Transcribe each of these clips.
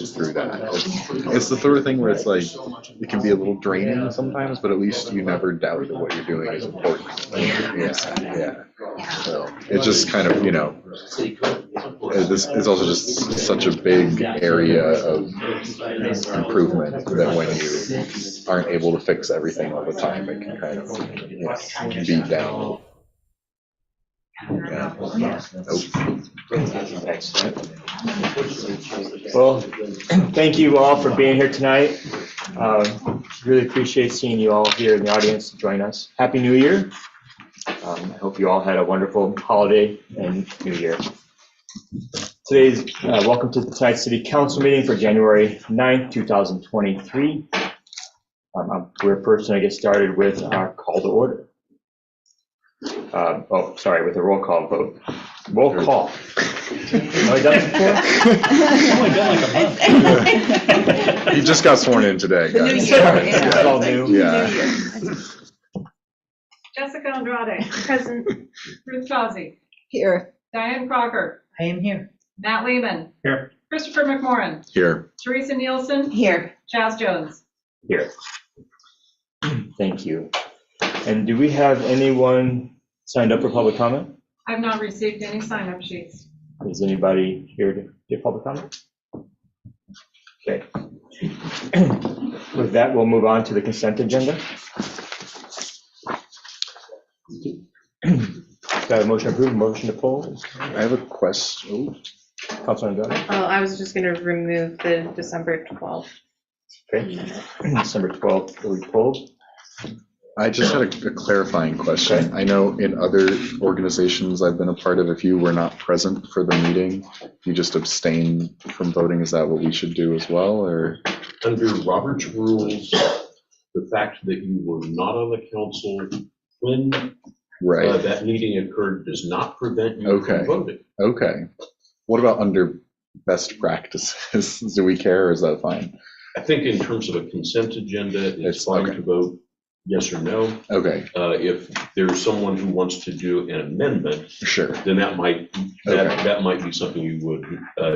through that. It's the sort of thing where it's like, it can be a little draining sometimes, but at least you never doubt that what you're doing is important. Yeah. So it's just kind of, this is also just such a big area of improvement that when you aren't able to fix everything all the time, it can kind of beat down. Yeah. Excellent. Well, thank you all for being here tonight. Really appreciate seeing you all here in the audience to join us. Happy New Year. I hope you all had a wonderful holiday and New Year. Welcome to tonight's City Council meeting for January 9th, 2023. We're first going to get started with our call to order. With a roll call vote. Roll call. Have I done this before? It's only been like a month. He just got sworn in today, guys. It's all new. Yeah. Jessica Andrade. Present. Ruth Chauzy. Here. Diane Crocker. I am here. Matt Lehman. Here. Christopher McMorrin. Here. Teresa Nielsen. Here. Chaz Jones. Here. Thank you. And do we have anyone signed up for public comment? I've not received any sign-up sheets. Is anybody here to give public comment? Okay. With that, we'll move on to the consent agenda. Got a motion approved, motion to pull. I have a question. Councilor Andrade. Oh, I was just going to remove the December 12th. Okay. December 12th, we pulled. I just had a clarifying question. I know in other organizations I've been a part of, if you were not present for the meeting, you just abstain from voting. Is that what we should do as well, or? Under Robert's rules, the fact that you were not on the council when that meeting occurred does not prevent you from voting. Okay. What about under best practices? Do we care, or is that fine? I think in terms of a consent agenda, it's fine to vote yes or no. Okay. If there's someone who wants to do an amendment, sure, then that might be something you would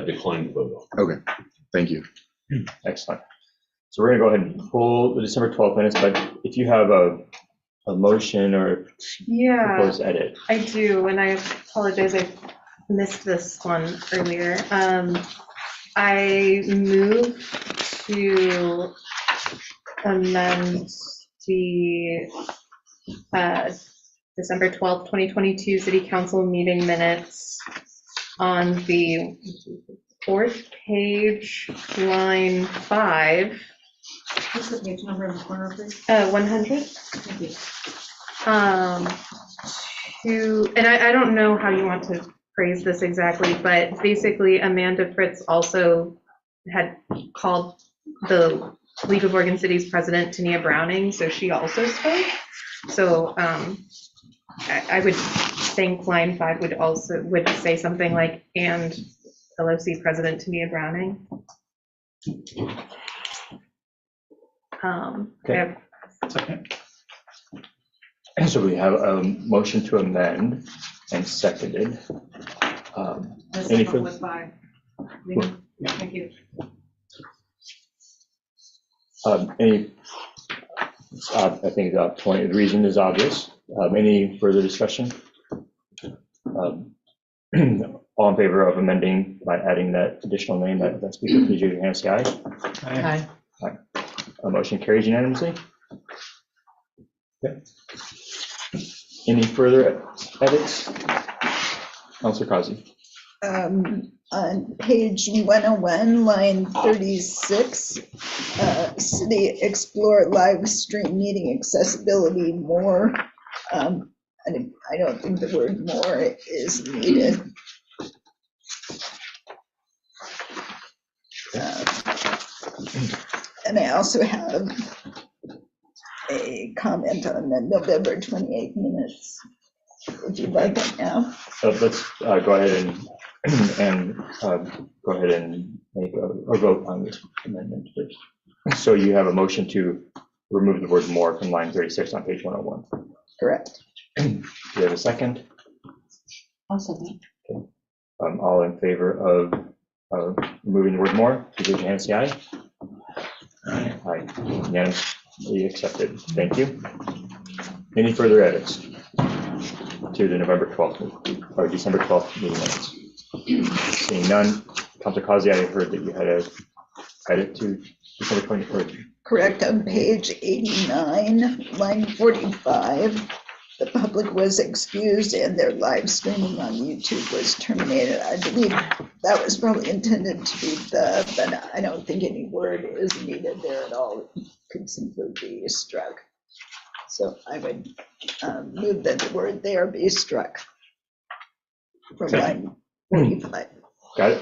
decline to vote on. Okay. Thank you. Excellent. So we're going to go ahead and pull the December 12th minutes, but if you have a motion or proposed edit. I do, and I apologize, I missed this one earlier. I move to amend the December 12th, 2022 City Council meeting minutes on the 4th page, line 5. What's the page number in the corner, please? 100. Thank you. And I don't know how you want to phrase this exactly, but basically Amanda Fritz also had called the League of Oregon Cities president, Tania Browning, so she also spoke. So I would think line 5 would say something like, and LOC president Tania Browning. Okay. So we have a motion to amend and seconded. Any further? With by. Thank you. I think the reason is obvious. Any further discussion? All in favor of amending by adding that additional name, that speaker, please use your hand, say aye. Aye. Motion carries unanimously. Okay. Any further edits? Councilor Kazi. On page 101, line 36, city explore live stream meeting accessibility more. I don't think the word more is needed. And I also have a comment on the November 28th minutes. Would you like it now? Let's go ahead and go ahead and make a vote on this amendment first. So you have a motion to remove the word more from line 36 on page 101. Correct. Do you have a second? Also. Okay. All in favor of removing the word more, please raise your hand, say aye. Aye, unanimously accepted. Thank you. Any further edits to the November 12th or December 12th meeting minutes? Seeing none, Councilor Causey, I heard that you had a edit to December 23rd. Correct, on page 89, line 45, the public was excused and their live streaming on YouTube was terminated. I believe that was probably intended to be the, but I don't think any word is needed there at all. It could simply be struck. So I would move that the word there be struck from line 45. Got it.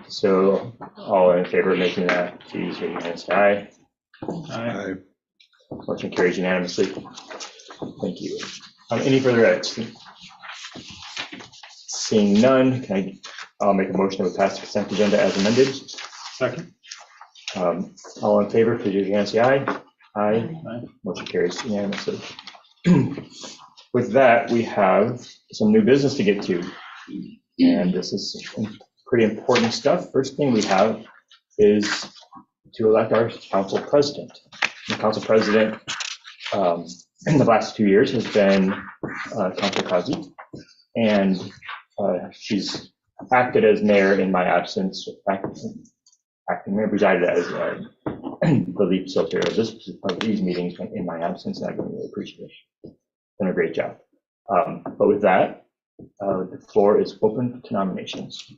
So all in favor of making that, please raise your hand, say aye. Aye. Motion carries unanimously. Thank you. Any further edits? Seeing none, I'll make a motion to pass the consent agenda as amended. Second. All in favor, please raise your hand, say aye. Aye. Aye. Motion carries unanimously. With that, we have some new business to get to, and this is pretty important stuff. First thing we have is to elect our council president. The council president in the last 2 years has been Councilor Causey, and she's acted as mayor in my absence, acting mayor, presided as the lead facilitator of these meetings in my absence, and I really appreciate it. Done a great job. But with that, the floor is open to nominations.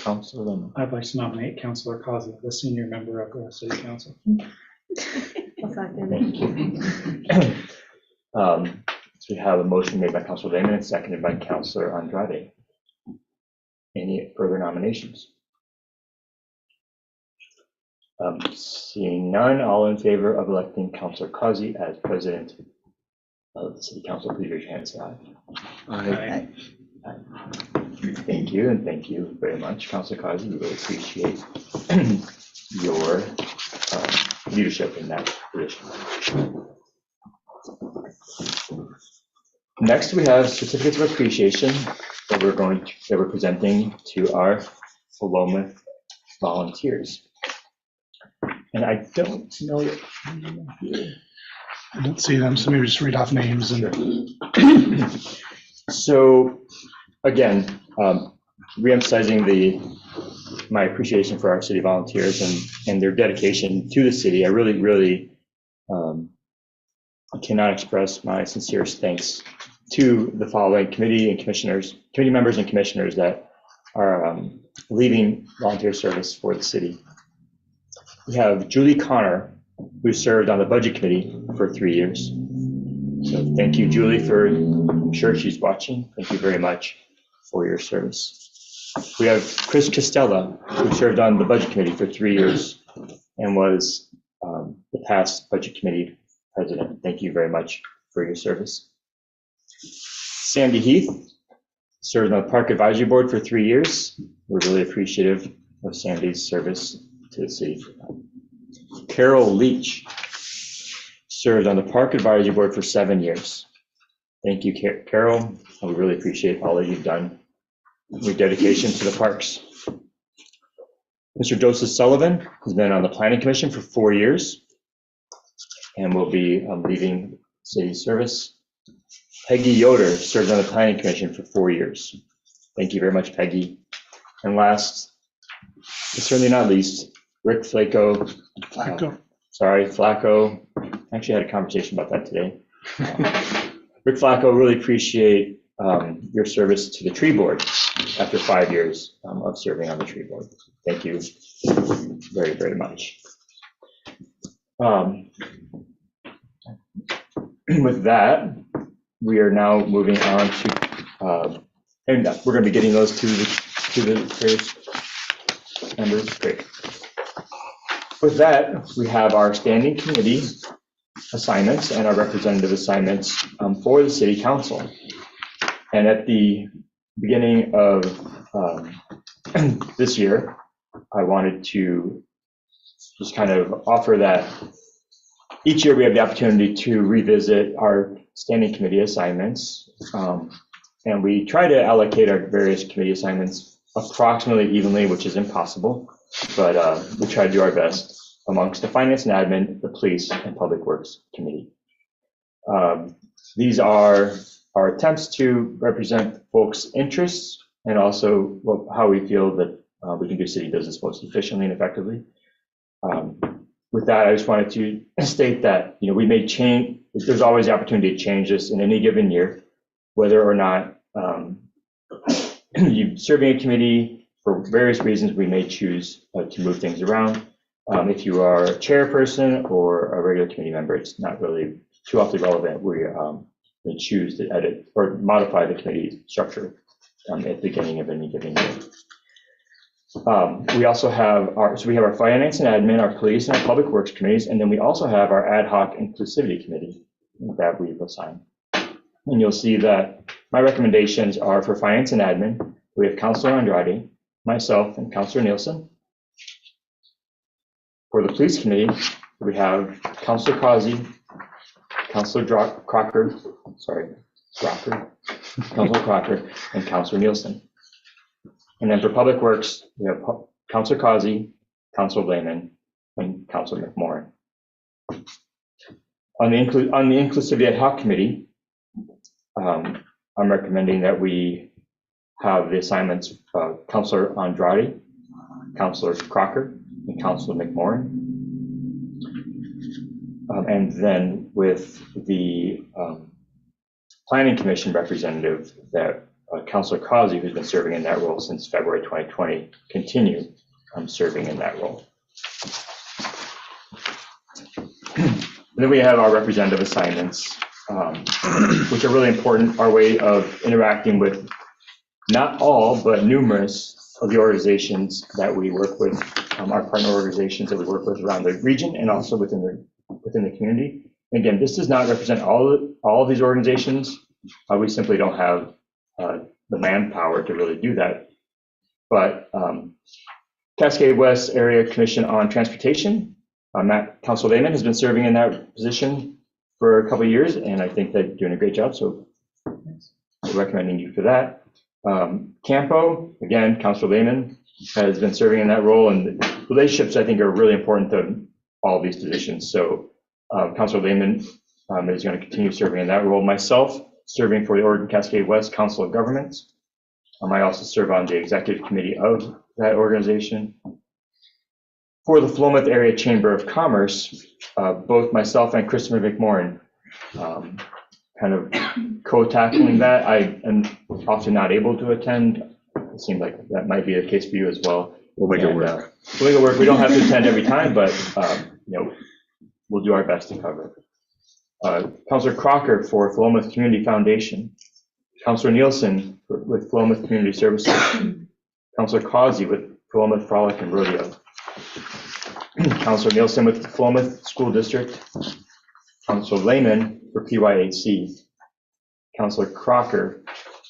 Councilor Lemon. I'd like to nominate Councilor Causey, the senior member of the city council. Thank you. So we have a motion made by Councilor Lehman and seconded by Councilor Andrade. Any further nominations? Seeing none, all in favor of electing Councilor Causey as president of the city council, please raise your hand, say aye. Aye. Thank you, and thank you very much, Councilor Causey. We really appreciate your leadership in that position. Next, we have certificates of appreciation that we're presenting to our Philomath volunteers. And I don't know it here. I don't see them, so maybe just read off names. And So again, reemphasizing my appreciation for our city volunteers and their dedication to the city. I really cannot express my sincerest thanks to the following committee members and commissioners that are leaving volunteer service for the city. We have Julie Connor, who served on the budget committee for 3 years. So thank you, Julie, I'm sure she's watching. Thank you very much for your service. We have Chris Costella, who served on the budget committee for 3 years and was the past budget committee president. Thank you very much for your service. Sandy Heath served on the Park Advisory Board for 3 years. We're really appreciative of Sandy's service to the city. Carol Leach served on the Park Advisory Board for 7 years. Thank you, Carol. We really appreciate all that you've done, your dedication to the parks. Mr. Joseph Sullivan has been on the Planning Commission for 4 years and will be leaving city service. Peggy Yoder served on the Planning Commission for 4 years. Thank you very much, Peggy. And last, but certainly not least, Rick Flacco. Flacco. Actually had a conversation about that today. Rick Flacco, really appreciate your service to the tree board after 5 years of serving on the tree board. Thank you very, very much. With that, we are now moving on to, and we're going to be getting those to the various members. Great. With that, we have our standing committee assignments and our representative assignments for the city council. And at the beginning of this year, I wanted to just kind of offer that each year we have the opportunity to revisit our standing committee assignments. And we try to allocate our various committee assignments approximately evenly, which is impossible, but we try to do our best amongst the Finance and Admin, the Police, and Public Works Committee. These are our attempts to represent folks' interests and also how we feel that we can do city business most efficiently and effectively. With that, I just wanted to state that we may change. There's always the opportunity to change this in any given year, whether or not you serving a committee for various reasons. We may choose to move things around. If you are a chairperson or a regular committee member, it's not really too awfully relevant. We choose to edit or modify the committee structure at the beginning of any given year. We also have we have our Finance and Admin, our Police, and our Public Works committees, and then we also have our Ad Hoc Inclusivity Committee that we've assigned. And you'll see that my recommendations are for Finance and Admin. We have Councilor Andrade, myself, and Councilor Nielsen. For the Police Committee, we have Councilor Causey, Councilor Crocker, and Councilor Nielsen. And then for Public Works, we have Councilor Causey, Councilor Lehman, and Councilor McMorrin. On the Inclusivity Ad Hoc Committee, I'm recommending that we have the assignments of Councilor Andrade, Councilor Crocker, and Councilor McMorrin. And then with the Planning Commission representative, that Councilor Causey, who's been serving in that role since February 2020, continue serving in that role. And then we have our representative assignments, which are really important, our way of interacting with not all, but numerous of the organizations that we work with, our partner organizations that we work with around the region and also within the community. And again, this does not represent all of these organizations. We simply don't have the manpower to really do that. But Cascade West Area Commission on Transportation, Councilor Lehman has been serving in that position for a couple of years, and I think they're doing a great job, so I'm recommending you for that. Campo, again, Councilor Lehman has been serving in that role, and relationships, I think, are really important to all of these positions. So Councilor Lehman is going to continue serving in that role. Myself, serving for the Oregon Cascade West Council of Governments. I also serve on the executive committee of that organization. For the Philomath Area Chamber of Commerce, both myself and Christopher McMorrin kind of co-tackling that. I am often not able to attend. It seems like that might be the case for you as well. We'll make it work. We'll make it work. We don't have to attend every time, but we'll do our best to cover it. Councilor Crocker for Philomath Community Foundation. Councilor Nielsen with Philomath Community Services. Councilor Causey with Philomath Frolic and Rodeo. Councilor Nielsen with the Philomath School District. Councilor Lehman for PYAC. Councilor Crocker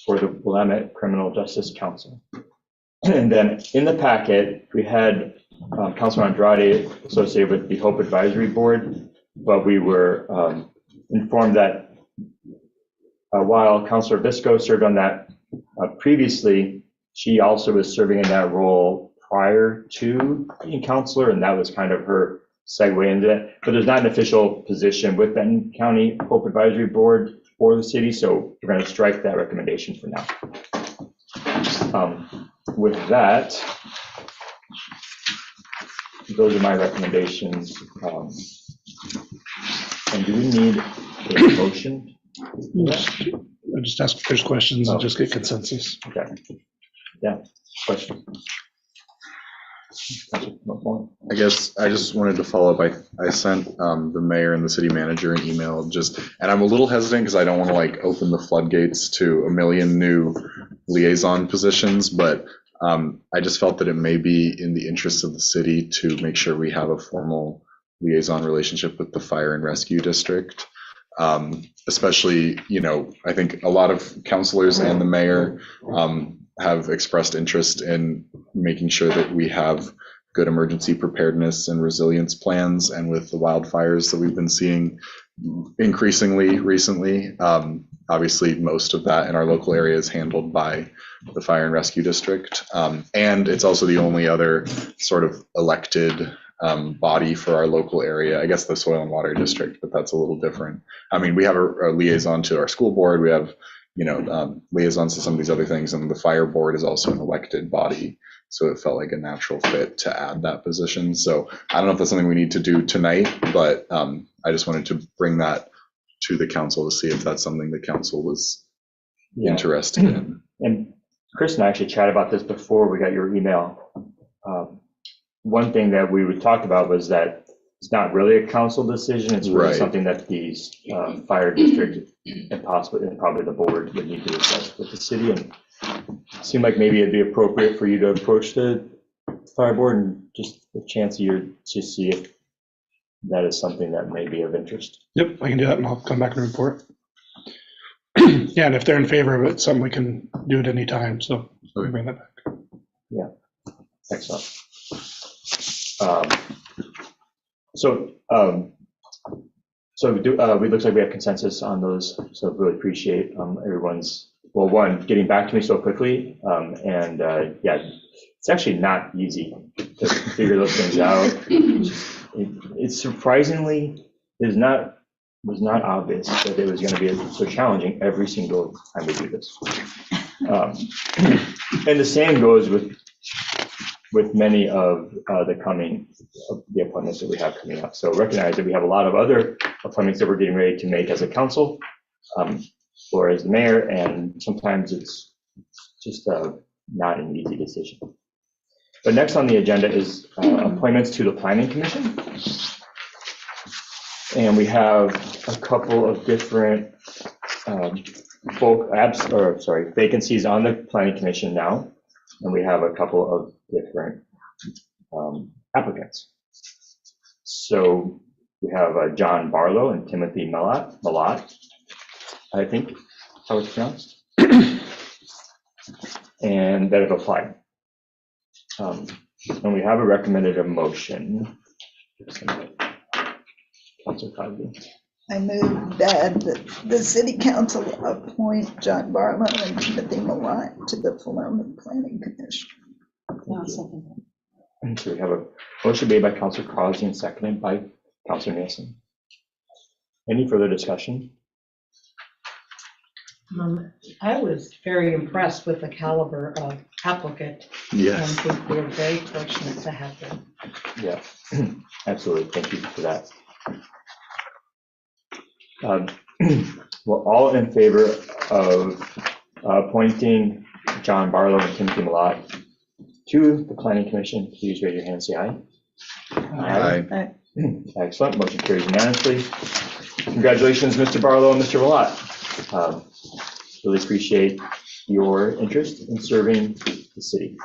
for the Willamette Criminal Justice Council. And then in the packet, we had Councilor Andrade associated with the Hope Advisory Board, but we were informed that while Councilor Visco served on that previously, she also was serving in that role prior to being councilor, and that was kind of her segue into it. But there's not an official position with Benton County Hope Advisory Board for the city, so we're going to strike that recommendation for now. With that, those are my recommendations. And do we need a motion? I just ask if there's questions and just get consensus. Okay. Yeah, question. I guess I just wanted to follow up. I sent the mayor and the city manager an email and I'm a little hesitant because I don't want to open the floodgates to a million new liaison positions, but I just felt that it may be in the interest of the city to make sure we have a formal liaison relationship with the fire and rescue district. Especially, I think a lot of councilors and the mayor have expressed interest in making sure that we have good emergency preparedness and resilience plans. And with the wildfires that we've been seeing increasingly recently, Obviously, most of that in our local area is handled by the Fire and Rescue District. And it's also the only other sort of elected body for our local area. I guess the Soil and Water District, but that's a little different. I mean, we have a liaison to our school board. We have, liaisons to some of these other things, and the fire board is also an elected body. So it felt like a natural fit to add that position. So I don't know if that's something we need to do tonight, but I just wanted to bring that to the council to see if that's something the council was interested in. And Chris and I actually chatted about this before we got your email. One thing that we would talk about was that it's not really a council decision. It's really something that these fire district and probably the board would need to discuss with the city. And it seemed like maybe it'd be appropriate for you to approach the fire board and just a chance to see if that is something that may be of interest. Yep, I can do that, and I'll come back and report. Yeah, and if they're in favor of it, something we can do at any time, so we bring that back. Yeah, excellent. It looks like we have consensus on those, so really appreciate everyone's, well, one, getting back to me so quickly, and it's actually not easy to figure those things out. It's surprisingly was not obvious that it was going to be so challenging every single time we do this. And the same goes with many of the appointments that we have coming up. So recognize that we have a lot of other appointments that we're getting ready to make as a council or as the mayor, and sometimes it's just not an easy decision. But next on the agenda is appointments to the Planning Commission. And we have a couple of different vacancies on the Planning Commission now. And we have a couple of different applicants. So we have John Barlow and Timothy Malott, I think how it's pronounced, and that have applied. And we have a recommended motion. Councilor Cosby. I move that the city council appoint John Barlow and Timothy Malott to the Philomath Planning Commission. And so we have a motion made by Councilor Crosby and seconded by Councilor Nielsen. Any further discussion? I was very impressed with the caliber of applicant. Yes. I think we're very fortunate to have them. Yeah, absolutely. Thank you for that. Well, all in favor of appointing John Barlow and Timothy Malott to the Planning Commission, please raise your hand and say aye. Aye. Excellent. Motion carries unanimously. Congratulations, Mr. Barlow and Mr. Malott. Really appreciate your interest in serving the city.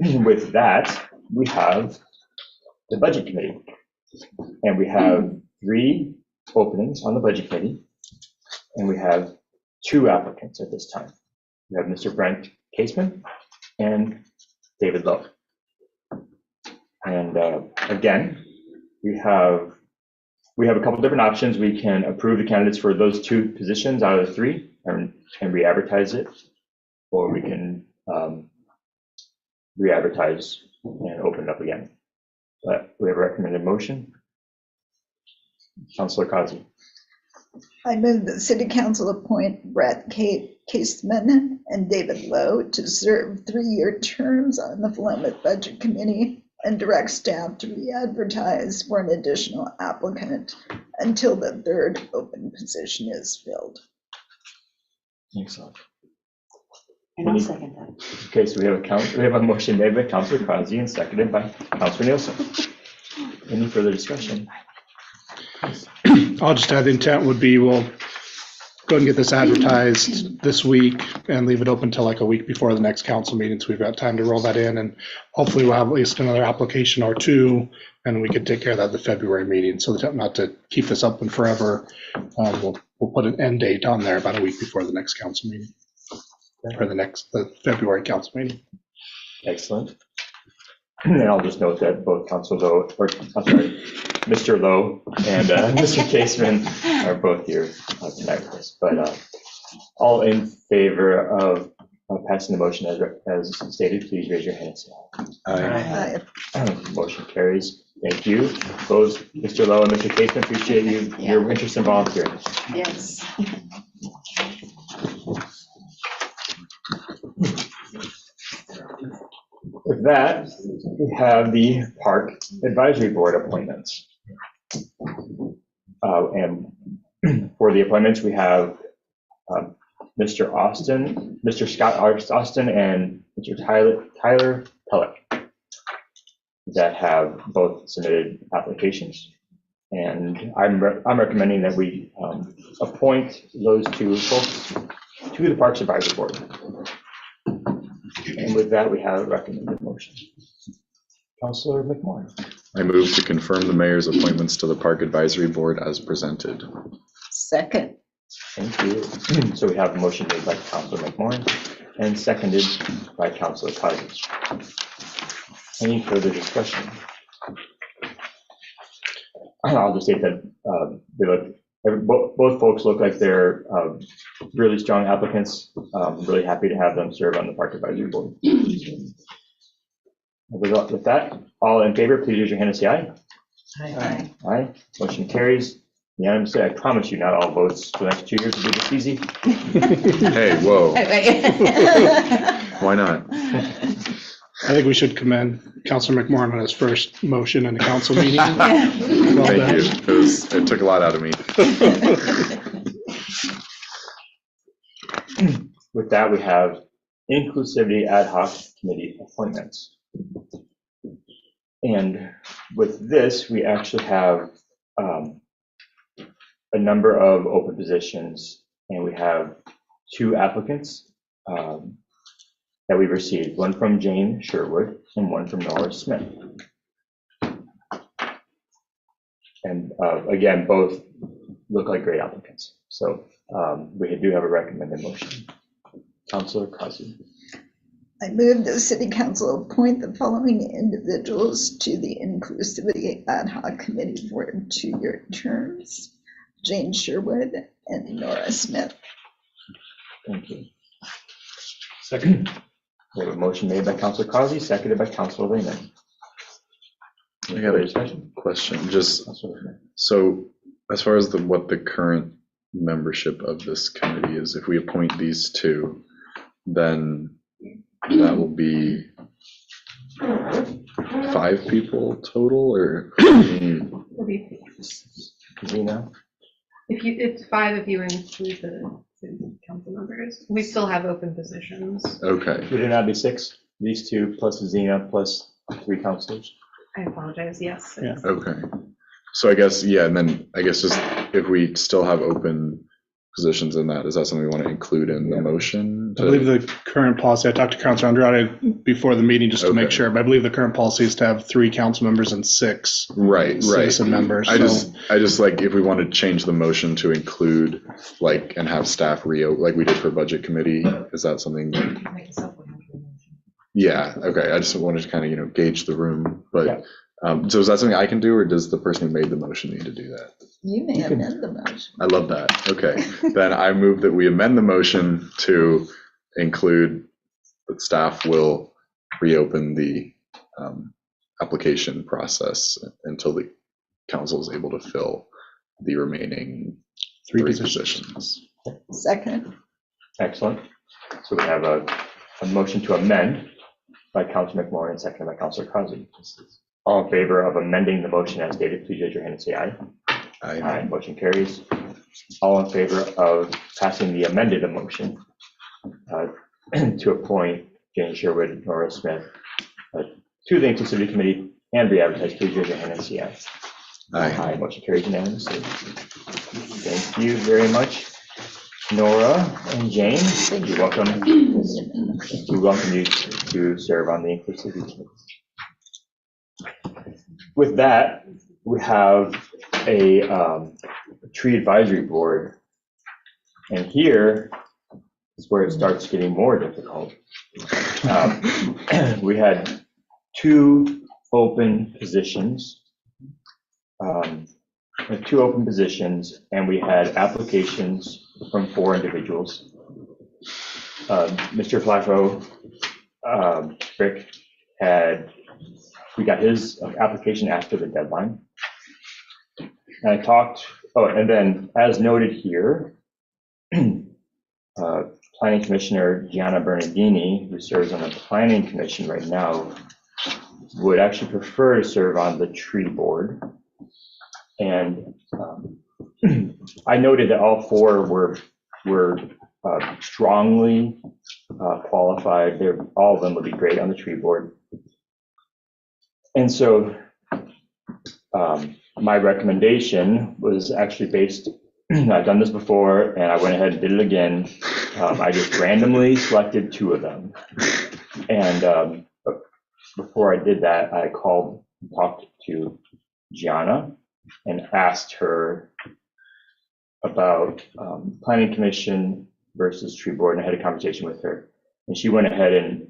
With that, we have the Budget Committee. And we have 3 openings on the Budget Committee. And we have 2 applicants at this time. We have Mr. Brent Caseman and David Lowe. And again, we have a couple different options. We can approve the candidates for those 2 positions out of the 3 and re-advertise it, or we can re-advertise and open it up again. But we have a recommended motion. Councilor Kazi. I move the city council appoint Brett Caseman and David Lowe to serve 3-year terms on the Philomath Budget Committee and direct staff to re-advertise for an additional applicant until the 3rd open position is filled. Excellent. And I'll second that. Okay, so we have a motion made by Councilor Kazi and seconded by Councilor Nielsen. Any further discussion? I'll just add the intent would be we'll go and get this advertised this week and leave it open until like a week before the next council meeting, so we've got time to roll that in, and hopefully we'll have at least another application or 2, and we can take care of that at the February meeting. So not to keep this open forever, we'll put an end date on there about a week before the next council meeting, or the February council meeting. Excellent. And I'll just note that both Councilor Lowe, or I'm sorry, Mr. Lowe and Mr. Caseman are both here tonight with us. But all in favor of passing the motion as stated, please raise your hand and say aye. Aye. Motion carries. Thank you. Both Mr. Lowe and Mr. Caseman, appreciate your interest in volunteering. Yes. With that, we have the Park Advisory Board appointments. And for the appointments, we have Mr. Austin, Mr. Scott Austin, and Mr. Tyler Pellick that have both submitted applications. And I'm recommending that we appoint those two folks to the Parks Advisory Board. And with that, we have a recommended motion. Councilor McMorrin. I move to confirm the mayor's appointments to the Park Advisory Board as presented. Second. Thank you. So we have a motion made by Councilor McMorrin and seconded by Councilor Cousins. Any further discussion? I'll just state that both folks look like they're really strong applicants. Really happy to have them serve on the Park Advisory Board. With that, all in favor, please raise your hand and say aye. Aye. Aye. Motion carries unanimously. I promise you, not all votes for the next 2 years will be this easy. Hey, whoa. Why not? I think we should commend Councilor McMorrin on his first motion in a council meeting. Well Thank you. done. It took a lot out of me. With that, we have Inclusivity Ad Hoc Committee appointments. And with this, we actually have a number of open positions, and we have 2 applicants that we received, one from Jane Sherwood and one from Nora Smith. And again, both look like great applicants. So we do have a recommended motion. Councilor Kazi. I move the city council appoint the following individuals to the Inclusivity Ad Hoc Committee for 2-year terms: Jane Sherwood and Nora Smith. Thank you. Second. We have a motion made by Councilor Kazi, seconded by Councilor Lehman. I got a question. Just so, as far as what the current membership of this committee is, if we appoint these 2, then that will be 5 people total, or? Zena? It's 5 if you include the council members. We still have open positions. Okay. Would it not be 6? These 2 plus Zena plus 3 councilors? I apologize, yes. Yeah. Okay. So I guess, yeah, and then I guess just if we still have open positions in that, is that something we want to include in the motion? I believe the current policy, I talked to Councilor Andrade before the meeting just to make sure, but I believe the current policy is to have 3 council members and 6 citizen members. I just like, if we want to change the motion to include and have staff like we did for budget committee, is that something? Yeah, okay, I just wanted to kind of, gauge the room, but Yeah. So is that something I can do, or does the person who made the motion need to do that? You may amend the motion. I love that. Okay, then I move that we amend the motion to include that staff will reopen the application process until the council is able to fill the remaining 3 positions. Second. Excellent. So we have a motion to amend by Councilor McMorrin and seconded by Councilor Kazi. All in favor of amending the motion as stated, please raise your hand and say aye. Aye. Motion carries. All in favor of passing the amended motion to appoint Jane Sherwood and Nora Smith to the Inclusivity Committee and re-advertise, please raise your hand and say aye. Aye. Motion carries unanimously. Thank you very much, Nora and Jane. You're welcome. We welcome you to serve on the Inclusivity Committee. With that, we have a tree advisory board, and here is where it starts getting more difficult. We had 2 open positions. We have 2 open positions, and we had applications from 4 individuals. Mr. Flacco, Rick, we got his application after the deadline. And I talked, and then as noted here, Planning Commissioner Gianna Bernardini, who serves on the Planning Commission right now, would actually prefer to serve on the tree board. And I noted that all 4 were strongly qualified. All of them would be great on the tree board. And so my recommendation was actually based, I've done this before, and I went ahead and did it again. I just randomly selected 2 of them. And before I did that, I talked to Gianna and asked her about Planning Commission versus tree board, and I had a conversation with her. And she went ahead and